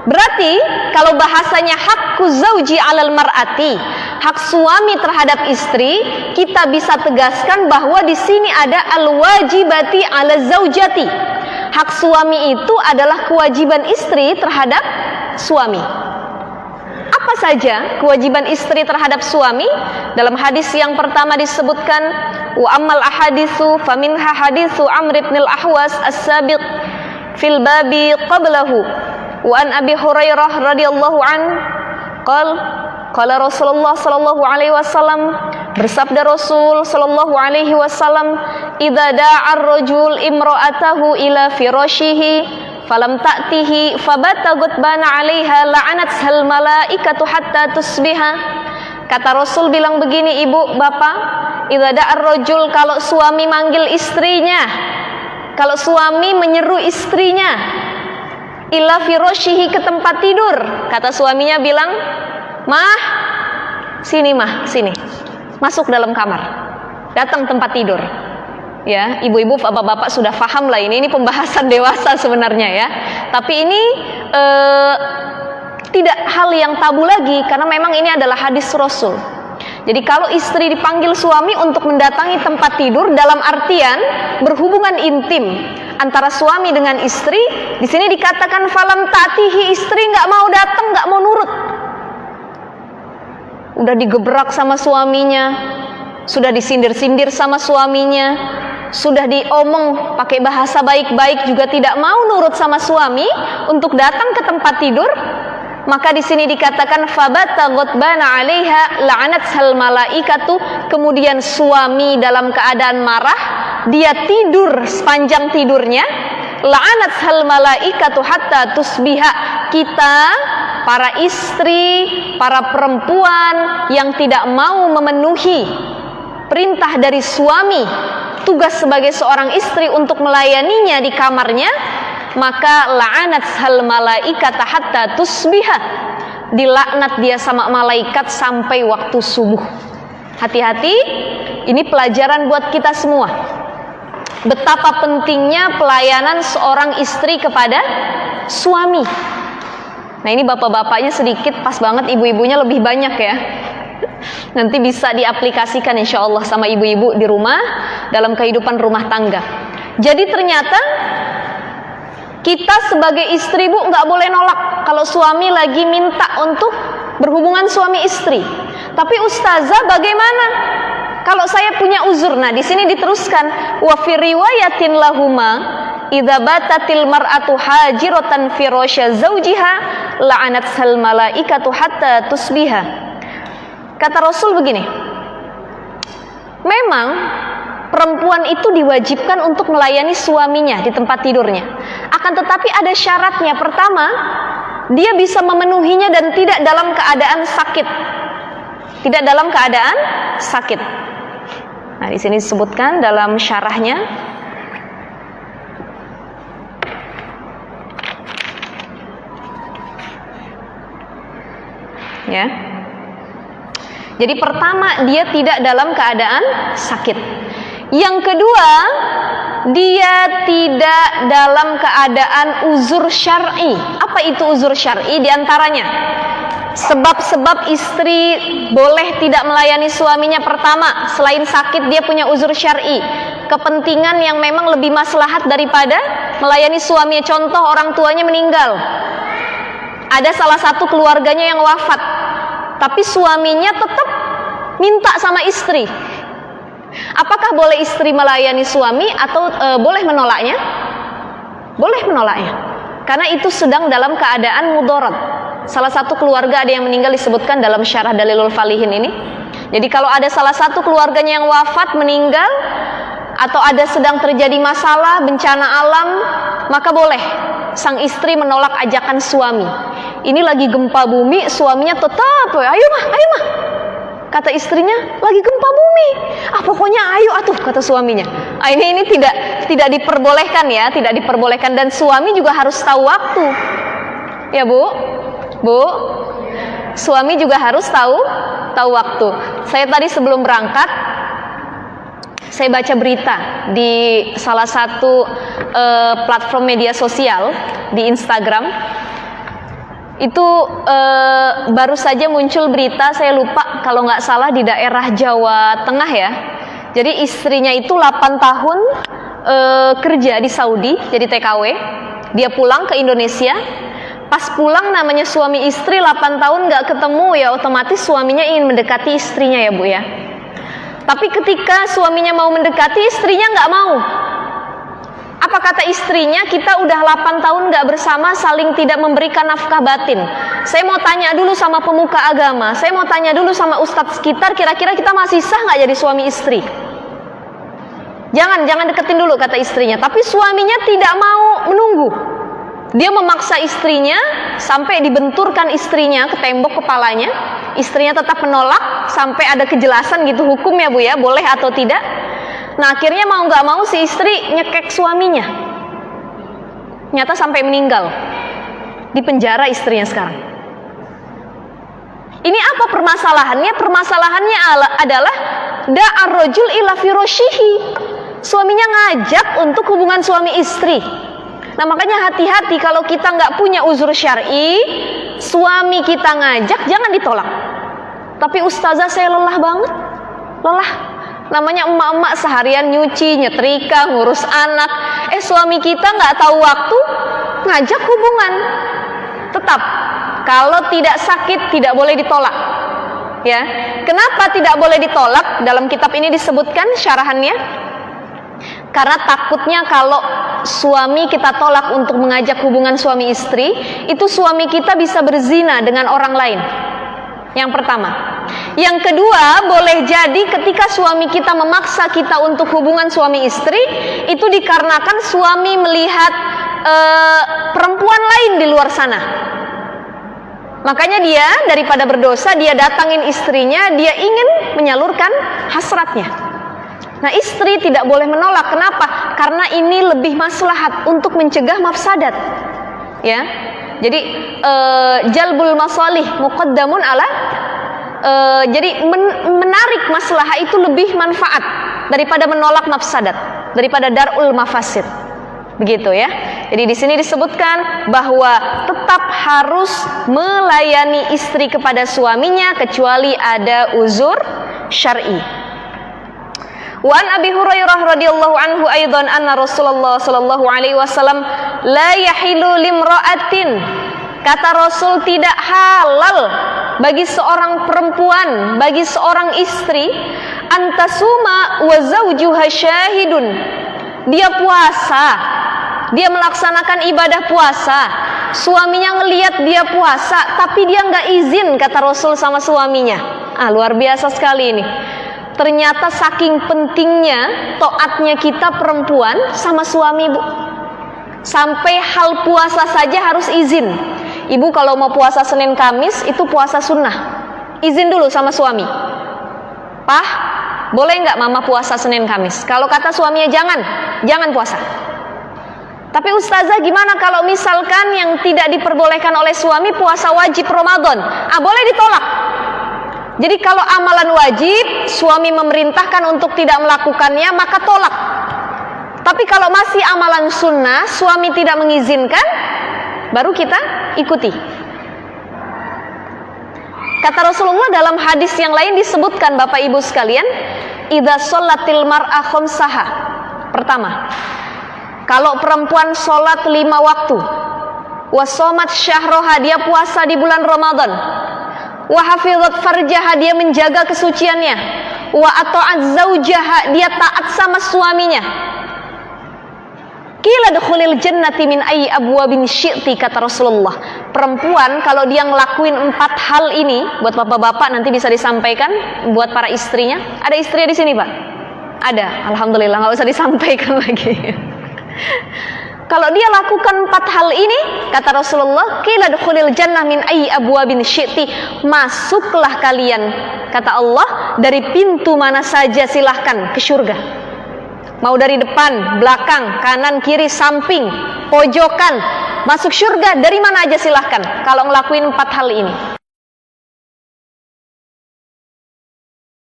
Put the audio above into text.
Berarti kalau bahasanya hakku zauji alal mar'ati, hak suami terhadap istri, kita bisa tegaskan bahwa di sini ada al-wajibati ala zaujati. Hak suami itu adalah kewajiban istri terhadap suami. Apa saja kewajiban istri terhadap suami? Dalam hadis yang pertama disebutkan, wa ammal ahaditsu faminha haditsu Amr ibn al-Ahwas as-sabiq fil babi qablahu. Wa an Abi Hurairah radhiyallahu an qala Rasulullah sallallahu alaihi wasallam, bersabda Rasul sallallahu alaihi wasallam, idza da'a ar-rajul imra'atahu ila firashihi falam ta'tihi fabata ghadbana 'alaiha la'anathal malaikatu hatta tusbiha. Kata Rasul bilang begini, ibu, bapak, idza da'a ar-rajul, kalau suami manggil istrinya, kalau suami menyeru istrinya, ila firashihi, ke tempat tidur, kata suaminya bilang, mah, sini mah, sini, masuk dalam kamar, datang tempat tidur. Ya, ibu-ibu, bapak-bapak sudah paham lah ini pembahasan dewasa sebenarnya ya. Tapi ini tidak hal yang tabu lagi, karena memang ini adalah hadis Rasul. Jadi kalau istri dipanggil suami untuk mendatangi tempat tidur dalam artian berhubungan intim antara suami dengan istri, di sini dikatakan falam ta'tihi, istri nggak mau datang, nggak mau nurut. Udah digebrak sama suaminya, sudah disindir-sindir sama suaminya, sudah diomong pakai bahasa baik-baik juga tidak mau nurut sama suami untuk datang ke tempat tidur. Maka di sini dikatakan fabata ghadbana 'alaiha la'anathal malaikatu, kemudian suami dalam keadaan marah, dia tidur sepanjang tidurnya, la'anathal malaikatu hatta tusbiha. Kita para istri, para perempuan yang tidak mau memenuhi perintah dari suami, tugas sebagai seorang istri untuk melayaninya di kamarnya, maka la'anathal malaikata hatta tusbiha, dilaknat dia sama malaikat sampai waktu subuh. Hati-hati, ini pelajaran buat kita semua. Betapa pentingnya pelayanan seorang istri kepada suami. Nah, ini bapak-bapaknya sedikit, pas banget ibu-ibunya lebih banyak ya. Nanti bisa diaplikasikan insya Allah sama ibu-ibu di rumah dalam kehidupan rumah tangga. Jadi ternyata kita sebagai istri, bu, nggak boleh nolak kalau suami lagi minta untuk berhubungan suami istri. Tapi ustazah, bagaimana kalau saya punya uzur? Nah, di sini diteruskan, wa fi riwayatin lahuma idza batatil mar'atu hajiratan firasya zaujiha la'anathal malaikatu hatta tusbiha. Kata Rasul begini, memang perempuan itu diwajibkan untuk melayani suaminya di tempat tidurnya. Akan tetapi ada syaratnya. Pertama, dia bisa memenuhinya dan tidak dalam keadaan sakit. Tidak dalam keadaan sakit. Nah, di sini disebutkan dalam syarahnya, ya. Jadi pertama, dia tidak dalam keadaan sakit. Yang kedua, dia tidak dalam keadaan uzur syar'i. Apa itu uzur syar'i? Di antaranya sebab-sebab istri boleh tidak melayani suaminya. Pertama, selain sakit, dia punya uzur syar'i, kepentingan yang memang lebih maslahat daripada melayani suaminya. Contoh, orang tuanya meninggal, ada salah satu keluarganya yang wafat, tapi suaminya tetap minta sama istri. Apakah boleh istri melayani suami atau boleh menolaknya? Boleh menolaknya, karena itu sedang dalam keadaan mudarat. Salah satu keluarga ada yang meninggal, disebutkan dalam syarah Dalilul Falihin ini. Jadi kalau ada salah satu keluarganya yang wafat, meninggal, atau ada sedang terjadi masalah, bencana alam, maka boleh sang istri menolak ajakan suami. Ini lagi gempa bumi, suaminya tetap, ayo mah, ayo mah. Kata istrinya, lagi gempa bumi. Pokoknya ayo atuh, kata suaminya. Ini tidak diperbolehkan ya, tidak diperbolehkan. Dan suami juga harus tahu waktu. Ya, Bu. Bu, suami juga harus tahu waktu. Saya tadi sebelum berangkat, saya baca berita di salah satu platform media sosial di Instagram. Itu baru saja muncul berita, saya lupa kalau nggak salah di daerah Jawa Tengah ya. Jadi istrinya itu 8 tahun kerja di Saudi, jadi TKW. Dia pulang ke Indonesia. Pas pulang namanya suami istri 8 tahun nggak ketemu, ya otomatis suaminya ingin mendekati istrinya ya Bu ya. Tapi ketika suaminya mau mendekati, istrinya nggak mau. Apa kata istrinya? Kita udah 8 tahun gak bersama, saling tidak memberikan nafkah batin. Saya mau tanya dulu sama pemuka agama, saya mau tanya dulu sama ustadz sekitar, kira-kira kita masih sah gak jadi suami istri? Jangan deketin dulu kata istrinya. Tapi suaminya tidak mau menunggu. Dia memaksa istrinya sampai dibenturkan istrinya ke tembok kepalanya. Istrinya tetap menolak sampai ada kejelasan gitu hukumnya Bu ya, boleh atau tidak. Nah akhirnya mau gak mau si istri nyekek suaminya. Nyata sampai meninggal. Di penjara istrinya sekarang. Ini apa permasalahannya? Permasalahannya adalah da'ar rajul ila firashihi. Suaminya ngajak untuk hubungan suami istri. Nah makanya hati-hati kalau kita gak punya uzur syar'i, suami kita ngajak jangan ditolak. Tapi ustazah saya lelah banget. Lelah. Namanya emak-emak seharian nyuci, nyetrika, ngurus anak. Suami kita nggak tahu waktu, ngajak hubungan. Tetap, kalau tidak sakit tidak boleh ditolak. Ya, kenapa tidak boleh ditolak? Dalam kitab ini disebutkan syarahannya. Karena takutnya kalau suami kita tolak untuk mengajak hubungan suami istri, itu suami kita bisa berzina dengan orang lain. Yang pertama. Yang kedua, boleh jadi ketika suami kita memaksa kita untuk hubungan suami istri, itu dikarenakan suami melihat perempuan lain di luar sana. Makanya dia daripada berdosa, dia datangin istrinya, dia ingin menyalurkan hasratnya. Nah istri tidak boleh menolak. Kenapa? Karena ini lebih maslahat untuk mencegah mafsadat. Ya, jadi jalbul masalih muqaddamun ala. Jadi menarik maslahah itu lebih manfaat daripada menolak mafsadat, daripada darul mafasid. Begitu ya. Jadi di sini disebutkan bahwa tetap harus melayani istri kepada suaminya kecuali ada uzur syar'i. Wa an Abi Hurairah radhiyallahu anhu aidan anna Rasulullah sallallahu alaihi wasallam la yahilu limra'atin. Kata Rasul, tidak halal bagi seorang perempuan, bagi seorang istri, antasuma wa zawjuha syahidun. Dia puasa, dia melaksanakan ibadah puasa, suaminya ngelihat dia puasa, tapi dia nggak izin kata Rasul sama suaminya. Luar biasa sekali ini. Ternyata saking pentingnya taatnya kita perempuan sama suami Bu. Sampai hal puasa saja harus izin. Ibu kalau mau puasa Senin Kamis itu puasa sunnah, izin dulu sama suami. Pah, boleh nggak mama puasa Senin Kamis? Kalau kata suaminya jangan puasa. Tapi ustazah gimana kalau misalkan yang tidak diperbolehkan oleh suami puasa wajib Ramadan? Boleh ditolak. Jadi kalau amalan wajib suami memerintahkan untuk tidak melakukannya, maka tolak. Tapi kalau masih amalan sunnah suami tidak mengizinkan, baru kita ikuti. Kata Rasulullah dalam hadis yang lain disebutkan Bapak Ibu sekalian, idza sholatil mar'a khamsaha. Pertama, kalau perempuan sholat 5 waktu, wa shomat syahroha, dia puasa di bulan Ramadan, wa hafizat farjaha, dia menjaga kesuciannya, wa ata'at zaujaha, dia taat sama suaminya. Qila dukhulil jannati min ayyi abwabin syi'ti, kata Rasulullah. Perempuan kalau dia ngelakuin 4 hal ini, buat bapak-bapak nanti bisa disampaikan buat para istrinya. Ada istrinya di sini Pak? Ada, alhamdulillah, nggak usah disampaikan lagi. Kalau dia lakukan 4 hal ini, kata Rasulullah, qila dukhulil jannah min ayyi abwabin syi'ti, masuklah kalian, kata Allah, dari pintu mana saja silahkan ke surga. Mau dari depan, belakang, kanan, kiri, samping, pojokan, masuk surga dari mana aja silahkan kalau ngelakuin 4 hal ini.